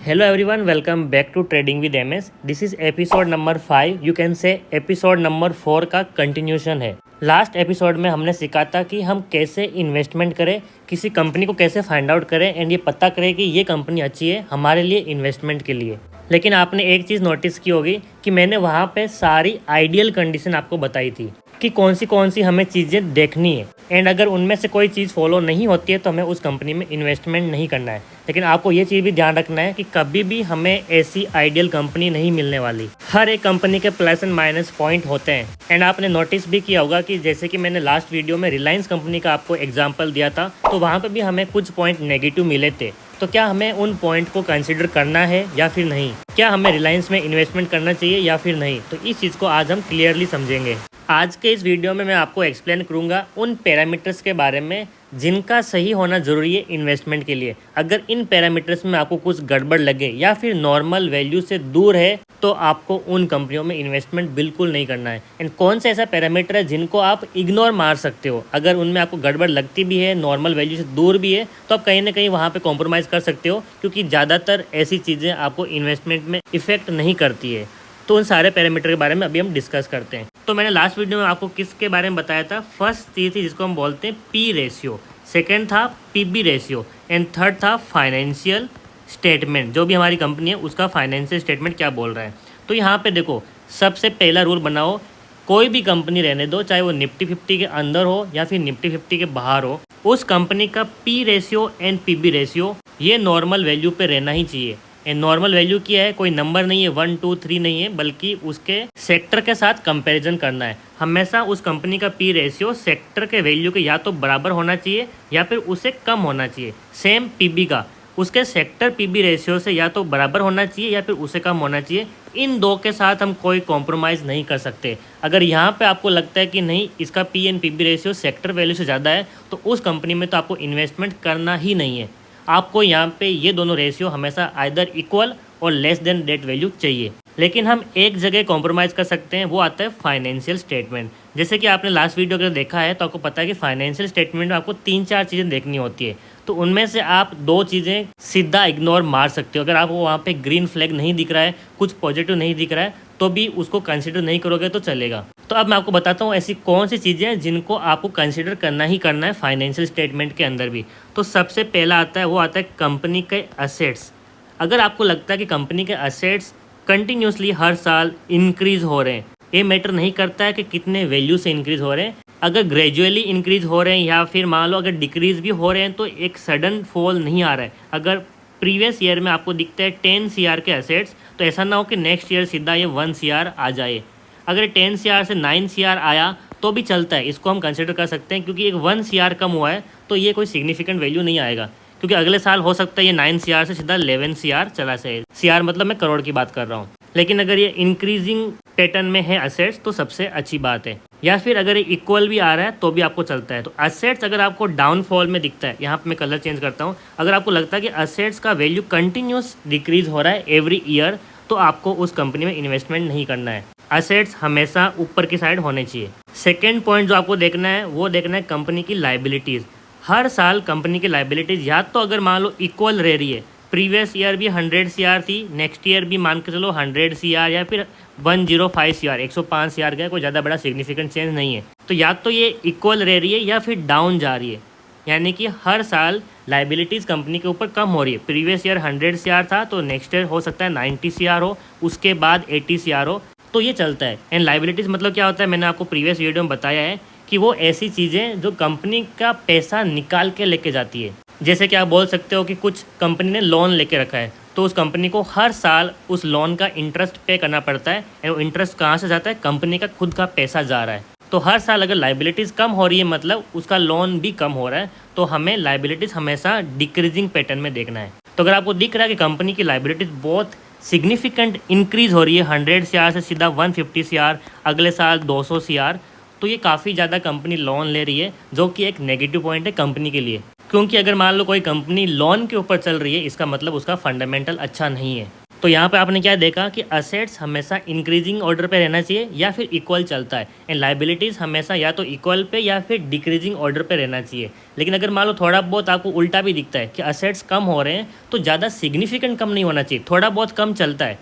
Hello everyone, welcome back to Trading with MS. This is episode number 5. You can say episode number 4 का continuation है। Last episode में हमने सीखा था कि हम कैसे इन्वेस्टमेंट करें, किसी कंपनी को कैसे फाइंड आउट करें एंड ये पता करें कि ये कंपनी अच्छी है हमारे लिए इन्वेस्टमेंट के लिए। लेकिन आपने एक चीज़ नोटिस की होगी कि मैंने वहाँ पे सारी आइडियल कंडीशन आपको बताई थी कि कौन सी हमें चीज़ें देखनी है एंड अगर उनमें से कोई चीज़ फॉलो नहीं होती है तो हमें उस कंपनी में इन्वेस्टमेंट नहीं करना है। लेकिन आपको ये चीज़ भी ध्यान रखना है कि कभी भी हमें ऐसी आइडियल कंपनी नहीं मिलने वाली। हर एक कंपनी के प्लस एंड माइनस पॉइंट होते हैं एंड आपने नोटिस भी किया होगा कि जैसे कि मैंने लास्ट वीडियो में रिलायंस कंपनी का आपको एग्जाम्पल दिया था तो वहाँ पर भी हमें कुछ पॉइंट नेगेटिव मिले थे। तो क्या हमें उन पॉइंट को कंसिडर करना है या फिर नहीं, क्या हमें रिलायंस में इन्वेस्टमेंट करना चाहिए या फिर नहीं, तो इस चीज़ को आज हम क्लियरली समझेंगे। आज के इस वीडियो में मैं आपको एक्सप्लेन करूंगा उन पैरामीटर्स के बारे में जिनका सही होना ज़रूरी है इन्वेस्टमेंट के लिए। अगर इन पैरामीटर्स में आपको कुछ गड़बड़ लगे या फिर नॉर्मल वैल्यू से दूर है तो आपको उन कंपनियों में इन्वेस्टमेंट बिल्कुल नहीं करना है। एंड कौन सा ऐसा पैरामीटर है जिनको आप इग्नोर मार सकते हो, अगर उनमें आपको गड़बड़ लगती भी है, नॉर्मल वैल्यू से दूर भी है, तो आप कहीं ना कहीं वहाँ पे कॉम्प्रोमाइज़ कर सकते हो, क्योंकि ज़्यादातर ऐसी चीज़ें आपको इन्वेस्टमेंट में इफेक्ट नहीं करती है। तो उन सारे पैरामीटर के बारे में अभी हम डिस्कस करते हैं। तो मैंने लास्ट वीडियो में आपको किसके बारे में बताया था। फर्स्ट चीज़ थी जिसको हम बोलते हैं पी रेशियो, सेकेंड था पीबी रेशियो एंड थर्ड था फाइनेंशियल स्टेटमेंट। जो भी हमारी कंपनी है उसका फाइनेंशियल स्टेटमेंट क्या बोल रहा है। तो यहाँ पे देखो, सबसे पहला रूल बनाओ, कोई भी कंपनी रहने दो, चाहे वो निफ्टी 50 के अंदर हो या फिर निफ्टी 50 के बाहर हो, उस कंपनी का P ratio and PB ratio ये नॉर्मल वैल्यू पे रहना ही चाहिए। एंड नॉर्मल वैल्यू क्या है, कोई नंबर नहीं है, 1 2 3 नहीं है, बल्कि उसके सेक्टर के साथ कंपैरिजन करना है। हमेशा उस कंपनी का पी रेशियो सेक्टर के वैल्यू के या तो बराबर होना चाहिए या फिर उससे कम होना चाहिए। सेम पीबी का उसके सेक्टर पीबी रेशियो से या तो बराबर होना चाहिए या फिर उससे कम होना चाहिए। इन दो के साथ हम कोई कॉम्प्रोमाइज़ नहीं कर सकते। अगर यहाँ पे आपको लगता है कि नहीं इसका P and PB ratio sector value से ज़्यादा है तो उस कंपनी में तो आपको इन्वेस्टमेंट करना ही नहीं है। आपको यहाँ पे ये दोनों रेशियो हमेशा आइदर इक्वल और लेस देन डेट वैल्यू चाहिए। लेकिन हम एक जगह कॉम्प्रोमाइज़ कर सकते हैं, वो आता है फाइनेंशियल स्टेटमेंट। जैसे कि आपने लास्ट वीडियो अगर देखा है तो आपको पता है कि फाइनेंशियल स्टेटमेंट में आपको 3-4 चीज़ें देखनी होती है। तो उनमें से आप 2 चीज़ें सीधा इग्नोर मार सकते हो। अगर आपको वहाँ पे ग्रीन फ्लैग नहीं दिख रहा है, कुछ पॉजिटिव नहीं दिख रहा है, तो भी उसको कंसिडर नहीं करोगे तो चलेगा। तो अब मैं आपको बताता हूँ ऐसी कौन सी चीज़ें हैं जिनको आपको कंसिडर करना ही करना है फाइनेंशियल स्टेटमेंट के अंदर भी। तो सबसे पहला आता है, वो आता है कंपनी के असेट्स। अगर आपको लगता है कि कंपनी के असेट्स कंटिन्यूसली हर साल इंक्रीज़ हो रहे हैं, ये मैटर नहीं करता है कि कितने वैल्यू से इंक्रीज़ हो रहे हैं। अगर ग्रेजुअली इंक्रीज़ हो रहे हैं या फिर मान लो अगर डिक्रीज़ भी हो रहे हैं तो एक सडन फॉल नहीं आ रहा है। अगर प्रीवियस ईयर में आपको दिखता है 10 CR के असेट्स, तो ऐसा ना हो कि नेक्स्ट ईयर सीधा ये 1 CR आ जाए। अगर 10 CR से 9 CR आया तो भी चलता है, इसको हम कंसिडर कर सकते हैं, क्योंकि एक 1 CR कम हुआ है तो ये कोई सिग्निफिकेंट वैल्यू नहीं आएगा, क्योंकि अगले साल हो सकता है ये 9 CR से सीधा 11 CR चला जाए। CR मतलब मैं करोड़ की बात कर रहा हूँ। लेकिन अगर ये इंक्रीजिंग पैटर्न में है असेट्स तो सबसे अच्छी बात है। या फिर अगर ये इक्वल भी आ रहा है तो भी आपको चलता है। तो असेट्स अगर आपको डाउनफॉल में दिखता है, यहाँ पे मैं कलर चेंज करता हूँ, अगर आपको लगता है कि असेट्स का वैल्यू कंटिन्यूस डिक्रीज हो रहा है एवरी ईयर, तो आपको उस कंपनी में इन्वेस्टमेंट नहीं करना है। असेट्स हमेशा ऊपर की साइड होने चाहिए। सेकेंड पॉइंट जो आपको देखना है वो देखना है कंपनी की लाइबिलिटीज़। हर साल कंपनी की लाइबिलिटीज़ या तो अगर मान लो इक्वल रह रही है, प्रीवियस ईयर भी 100 CR थी, नेक्स्ट ईयर भी मान के चलो 100 CR या फिर 105 CR 105 CR का कोई ज़्यादा बड़ा सिग्निफिकेंट चेंज नहीं है, तो या तो ये इक्वल रह रही है या फिर डाउन जा रही है। यानी कि हर साल लाइबिलिटीज़ कंपनी के ऊपर कम हो रही है। प्रीवियस ईयर 100 CR था तो नेक्स्ट ईयर हो सकता है 90 CR हो, उसके बाद 80 CR हो, तो ये चलता है। एंड लाइबिलिटीज़ मतलब क्या होता है, मैंने आपको प्रीवियस वीडियो में बताया है कि वो ऐसी चीज़ें जो कंपनी का पैसा निकाल के लेके जाती है। जैसे कि आप बोल सकते हो कि कुछ कंपनी ने लोन लेके रखा है तो उस कंपनी को हर साल उस लोन का इंटरेस्ट पे करना पड़ता है। एंड वो इंटरेस्ट कहाँ से जाता है, कंपनी का खुद का पैसा जा रहा है। तो हर साल अगर लाइबिलिटीज़ कम हो रही है मतलब उसका लोन भी कम हो रहा है, तो हमें लाइबिलिटीज़ हमेशा डिक्रीजिंग पैटर्न में देखना है। तो अगर आपको दिख रहा है कि कंपनी की लाइबिलिटीज़ बहुत सिग्निफिकेंट इंक्रीज़ हो रही है, 100 CR से सीधा 150 CR, अगले साल 200 CR, तो ये काफ़ी ज़्यादा कंपनी लोन ले रही है, जो कि एक नेगेटिव पॉइंट है कंपनी के लिए। क्योंकि अगर मान लो कोई कंपनी लोन के ऊपर चल रही है, इसका मतलब उसका फंडामेंटल अच्छा नहीं है। तो यहाँ पे आपने क्या देखा कि असेट्स हमेशा इंक्रीजिंग ऑर्डर पे रहना चाहिए या फिर इक्वल चलता है, एंड लाइबिलिटीज़ हमेशा या तो इक्वल पे या फिर डिक्रीजिंग ऑर्डर पे रहना चाहिए। लेकिन अगर मान लो थोड़ा बहुत आपको उल्टा भी दिखता है कि असेट्स कम हो रहे हैं, तो ज़्यादा सिग्निफिकेंट कम नहीं होना चाहिए, थोड़ा बहुत कम चलता है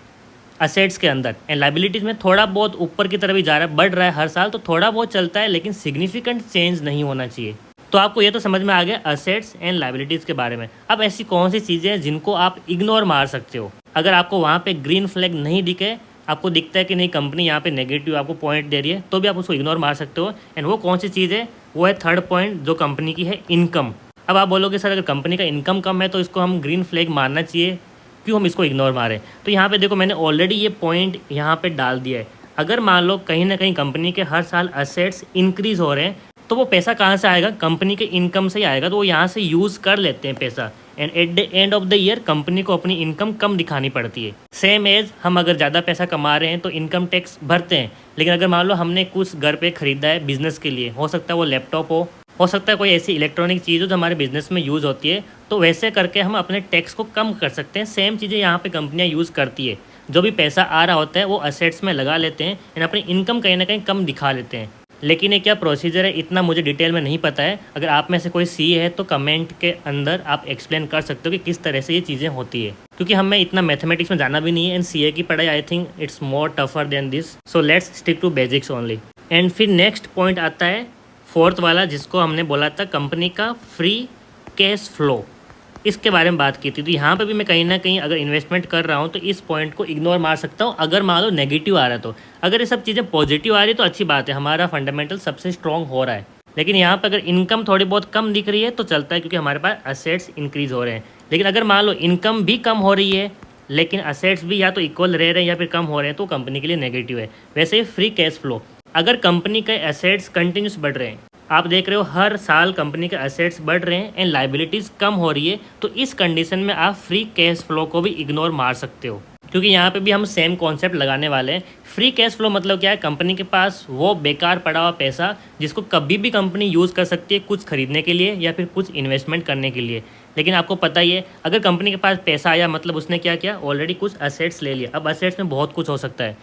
असेट्स के अंदर, एंड लाइबिलिटीज़ में थोड़ा बहुत ऊपर की तरफ ही जा रहा है, बढ़ रहा है हर साल, तो थोड़ा बहुत चलता है लेकिन सिग्निफिकेंट चेंज नहीं होना चाहिए। तो आपको ये तो समझ में आ गया असेट्स एंड लाइबिलिटीज़ के बारे में। अब ऐसी कौन सी चीज़ें हैं जिनको आप इग्नोर मार सकते हो? अगर आपको वहाँ पे ग्रीन फ्लैग नहीं दिखे, आपको दिखता है कि नहीं कंपनी यहाँ पे नेगेटिव आपको पॉइंट दे रही है, तो भी आप उसको इग्नोर मार सकते हो। एंड वो कौन सी चीज़ है? वो है थर्ड पॉइंट जो कंपनी की है, इनकम। अब आप बोलोगे सर अगर कंपनी का इनकम कम है तो इसको हम ग्रीन फ्लैग मारना चाहिए, क्यों हम इसको इग्नोर मारें? तो यहाँ पे देखो मैंने ऑलरेडी ये पॉइंट यहाँ पे डाल दिया है। अगर मान लो कहीं ना कहीं कंपनी के हर साल असेट्स इंक्रीज़ हो रहे हैं, तो वो पैसा कहाँ से आएगा? कंपनी के इनकम से ही आएगा, तो वो यहाँ से यूज़ कर लेते हैं पैसा, and at the end of the year company को अपनी इनकम कम दिखानी पड़ती है। सेम एज हम अगर ज़्यादा पैसा कमा रहे हैं तो इनकम टैक्स भरते हैं, लेकिन अगर मान लो हमने कुछ घर पे ख़रीदा है बिज़नेस के लिए, हो सकता है वो लैपटॉप हो सकता है कोई ऐसी इलेक्ट्रॉनिक चीज़ हो जो हमारे बिज़नेस में यूज़ होती है, तो वैसे करके हम अपने टैक्स को कम कर सकते हैं। सेम चीज़ें यहाँ पे कंपनियाँ यूज़ करती है, जो भी पैसा आ रहा होता है वो असेट्स में लगा लेते हैं एंड अपनी इनकम कहीं ना कहीं कम दिखा लेते हैं। लेकिन ये क्या प्रोसीजर है, इतना मुझे डिटेल में नहीं पता है। अगर आप में से कोई सी है तो कमेंट के अंदर आप एक्सप्लेन कर सकते हो कि किस तरह से ये चीज़ें होती है, क्योंकि हमें इतना मैथमेटिक्स में जाना भी नहीं है, एंड सीए की पढ़ाई I think it's more tougher than this, so let's stick to basics only. And फिर नेक्स्ट पॉइंट आता है फोर्थ वाला, जिसको हमने बोला था कंपनी का फ्री कैश फ्लो, इसके बारे में बात की थी। तो यहाँ पे भी मैं कहीं ना कहीं अगर इन्वेस्टमेंट कर रहा हूँ तो इस पॉइंट को इग्नोर मार सकता हूँ, अगर मान लो नेगेटिव आ रहा है तो। अगर ये सब चीज़ें पॉजिटिव आ रही है तो अच्छी बात है, हमारा फंडामेंटल सबसे स्ट्रॉन्ग हो रहा है। लेकिन यहाँ पे अगर इनकम थोड़ी बहुत कम दिख रही है तो चलता है, क्योंकि हमारे पास असेट्स इंक्रीज़ हो रहे हैं। लेकिन अगर मान लो इनकम भी कम हो रही है लेकिन असेट्स भी या तो इक्वल रह रहे हैं या फिर कम हो रहे हैं, तो कंपनी के लिए नेगेटिव है। वैसे ही फ्री कैश फ्लो, अगर कंपनी के एसेट्स कंटिन्यूस बढ़ रहे हैं, आप देख रहे हो हर साल कंपनी के एसेट्स बढ़ रहे हैं एंड लाइबिलिटीज़ कम हो रही है, तो इस कंडीशन में आप फ्री कैश फ्लो को भी इग्नोर मार सकते हो, क्योंकि यहाँ पे भी हम सेम कॉन्सेप्ट लगाने वाले हैं। फ्री कैश फ्लो मतलब क्या है? कंपनी के पास वो बेकार पड़ा हुआ पैसा जिसको कभी भी कंपनी यूज़ कर सकती है कुछ खरीदने के लिए या फिर कुछ इन्वेस्टमेंट करने के लिए। लेकिन आपको पता ही है अगर कंपनी के पास पैसा आया मतलब उसने क्या किया, ऑलरेडी कुछ असेट्स ले लिया। अब असेट्स में बहुत कुछ हो सकता है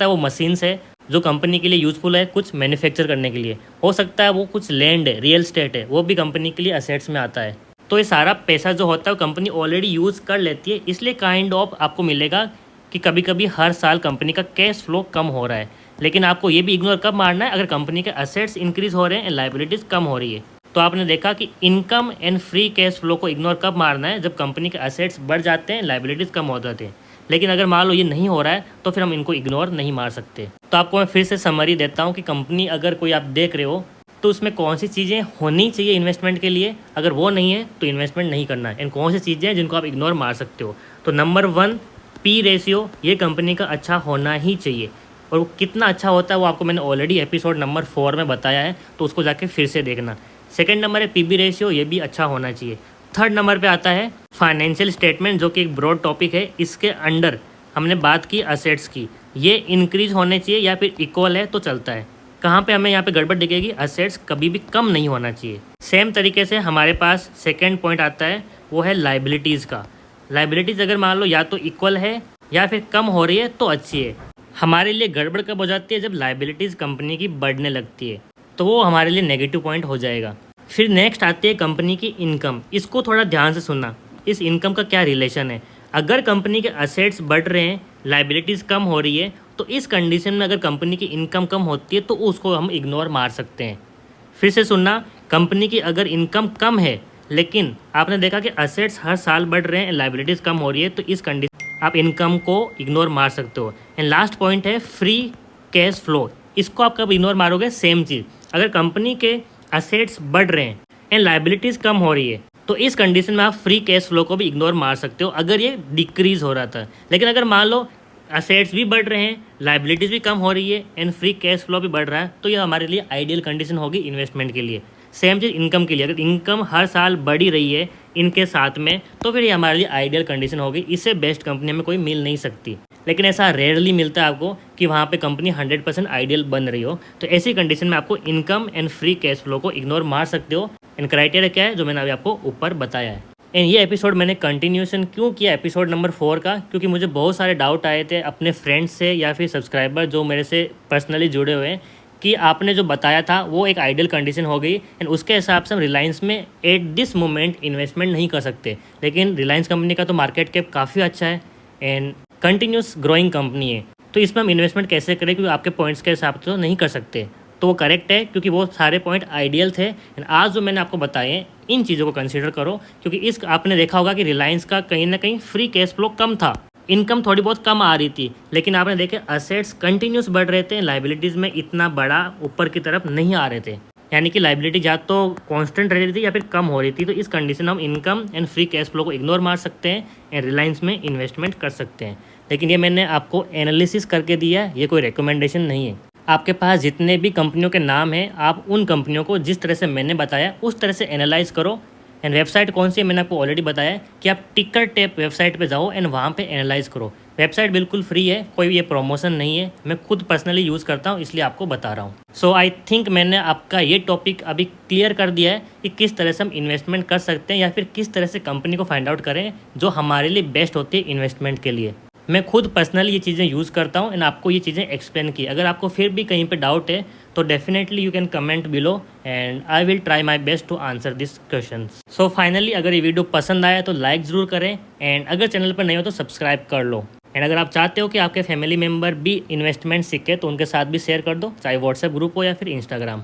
वो मशीन्स है जो कंपनी के लिए यूज़फुल है कुछ मैन्युफैक्चर करने के लिए, हो सकता है वो कुछ लैंड है, रियल स्टेट है, वो भी कंपनी के लिए असेट्स में आता है। तो ये सारा पैसा जो होता है वो कंपनी ऑलरेडी यूज़ कर लेती है, इसलिए काइंड ऑफ आपको मिलेगा कि कभी कभी हर साल कंपनी का कैश फ्लो कम हो रहा है। लेकिन आपको ये भी इग्नोर कब मारना है? अगर कंपनी के असेट्स इंक्रीज़ हो रहे हैं एंड लाइबिलिटीज़ कम हो रही है। तो आपने देखा कि income and free cash flow को इग्नोर कब मारना है? जब कंपनी के असेट्स बढ़ जाते हैं, लाइबिलिटीज़ कम हो जाते हैं। लेकिन अगर मान लो ये नहीं हो रहा है तो फिर हम इनको इग्नोर नहीं मार सकते। तो आपको मैं फिर से समरी देता हूँ कि कंपनी अगर कोई आप देख रहे हो तो उसमें कौन सी चीज़ें होनी चाहिए इन्वेस्टमेंट के लिए, अगर वो नहीं है तो इन्वेस्टमेंट नहीं करना है। एंड कौन सी चीज़ें हैं जिनको आप इग्नोर मार सकते हो? तो नंबर 1 पी रेशियो, ये कंपनी का अच्छा होना ही चाहिए, और वो कितना अच्छा होता है वो आपको मैंने ऑलरेडी एपिसोड नंबर 4 में बताया है, तो उसको जाके फिर से देखना। सेकेंड नंबर है पीबी रेशियो, ये भी अच्छा होना चाहिए। थर्ड नंबर पे आता है फाइनेंशियल स्टेटमेंट, जो कि एक ब्रॉड टॉपिक है। इसके अंडर हमने बात की असेट्स की, ये इंक्रीज होने चाहिए या फिर इक्वल है तो चलता है। कहाँ पे हमें यहाँ पे गड़बड़ दिखेगी? असेट्स कभी भी कम नहीं होना चाहिए। सेम तरीके से हमारे पास सेकेंड पॉइंट आता है, वो है लाइबिलिटीज़ का। लाइबिलिटीज़ अगर मान लो या तो इक्वल है या फिर कम हो रही है तो अच्छी है। हमारे लिए गड़बड़ कब हो जाती है? जब लाइबिलिटीज़ कंपनी की बढ़ने लगती है, तो वो हमारे लिए नेगेटिव पॉइंट हो जाएगा। फिर नेक्स्ट आती है कंपनी की इनकम। इसको थोड़ा ध्यान से सुनना, इस इनकम का क्या रिलेशन है। अगर कंपनी के असेट्स बढ़ रहे हैं, लाइबिलिटीज़ कम हो रही है, तो इस कंडीशन में अगर कंपनी की इनकम कम होती है तो उसको हम इग्नोर मार सकते हैं। फिर से सुनना, कंपनी की अगर इनकम कम है लेकिन आपने देखा कि असेट्स हर साल बढ़ रहे हैं, लाइबिलिटीज़ कम हो रही है, तो इस कंडीशन आप इनकम को इग्नोर मार सकते हो। एंड लास्ट पॉइंट है फ्री कैश फ्लो। इसको आप कब इग्नोर मारोगे? सेम चीज़, अगर कंपनी के असेट्स बढ़ रहे हैं एंड लाइबिलिटीज़ कम हो रही है, तो इस कंडीशन में आप फ्री कैश फ्लो को भी इग्नोर मार सकते हो अगर ये डिक्रीज हो रहा था। लेकिन अगर मान लो असेट्स भी बढ़ रहे हैं, लाइबिलिटीज़ भी कम हो रही है एंड फ्री कैश फ्लो भी बढ़ रहा है, तो ये हमारे लिए आइडियल कंडीशन होगी इन्वेस्टमेंट के लिए। सेम चीज़ इनकम के लिए, अगर इनकम हर साल बढ़ी रही है इनके साथ में, तो फिर ये हमारे लिए आइडियल कंडीशन होगी। इससे बेस्ट कंपनी में कोई मिल नहीं सकती। लेकिन ऐसा रेयरली मिलता है आपको कि वहाँ पे कंपनी 100% आइडियल बन रही हो, तो ऐसी कंडीशन में आपको income and free cash flow को इग्नोर मार सकते हो। एंड क्राइटेरिया क्या है जो मैंने अभी आपको ऊपर बताया है। एंड ये एपिसोड मैंने कंटिन्यूशन क्यों किया एपिसोड नंबर 4 का, क्योंकि मुझे बहुत सारे डाउट आए थे अपने फ्रेंड्स से या फिर सब्सक्राइबर जो मेरे से पर्सनली जुड़े हुए हैं कि आपने जो बताया था वो एक आइडियल कंडीशन हो गई एंड उसके हिसाब से हम रिलायंस में एट दिस मोमेंट इन्वेस्टमेंट नहीं कर सकते। लेकिन रिलायंस कंपनी का तो मार्केट कैप काफ़ी अच्छा है एंड कंटिन्यूस ग्रोइंग कंपनी है, तो इसमें हम इन्वेस्टमेंट कैसे करें क्योंकि आपके पॉइंट्स के हिसाब से तो नहीं कर सकते। तो वो करेक्ट है क्योंकि वो सारे पॉइंट आइडियल थे एंड आज जो मैंने आपको बताए हैं इन चीज़ों को कंसीडर करो, क्योंकि इस आपने देखा होगा कि रिलायंस का कहीं ना कहीं फ्री कैश फ्लो कम था, इनकम थोड़ी बहुत कम आ रही थी, लेकिन आपने देखे असेट्स कंटिन्यूस बढ़ रहे थे, लाइबिलिटीज़ में इतना बड़ा ऊपर की तरफ नहीं आ रहे थे, यानी कि लाइबिलिटी या तो कांस्टेंट रह रही थी या फिर कम हो रही थी। तो इस कंडीशन में हम income and free cash flow को इग्नोर मार सकते हैं एंड रिलायंस में इन्वेस्टमेंट कर सकते हैं। लेकिन ये मैंने आपको एनालिसिस करके दिया है, ये कोई रिकमेंडेशन नहीं है। आपके पास जितने भी कंपनियों के नाम हैं आप उन कंपनियों को जिस तरह से मैंने बताया उस तरह से एनालाइज करो। एंड वेबसाइट कौन सी है मैंने आपको ऑलरेडी बताया है कि आप टिकर टेप वेबसाइट पे जाओ एंड वहाँ पे एनालाइज करो। वेबसाइट बिल्कुल फ्री है, कोई ये प्रमोशन नहीं है, मैं खुद पर्सनली यूज़ करता हूँ इसलिए आपको बता रहा हूँ। सो आई थिंक मैंने आपका ये टॉपिक अभी क्लियर कर दिया है कि किस तरह से हम इन्वेस्टमेंट कर सकते हैं या फिर किस तरह से कंपनी को फाइंड आउट करें जो हमारे लिए बेस्ट होती है इन्वेस्टमेंट के लिए। मैं खुद पर्सनली ये चीज़ें यूज़ करता हूँ एंड आपको ये चीज़ें एक्सप्लेन की। अगर आपको फिर भी कहीं पे डाउट है तो definitely you can comment below and I will try my best to answer this question. So finally अगर ये वीडियो पसंद आया तो लाइक ज़रूर करें एंड अगर चैनल पर नहीं हो तो सब्सक्राइब कर लो। एंड अगर आप चाहते हो कि आपके फैमिली मेम्बर भी इन्वेस्टमेंट सीखे तो उनके साथ भी शेयर कर दो, चाहे व्हाट्सएप ग्रुप हो या फिर इंस्टाग्राम।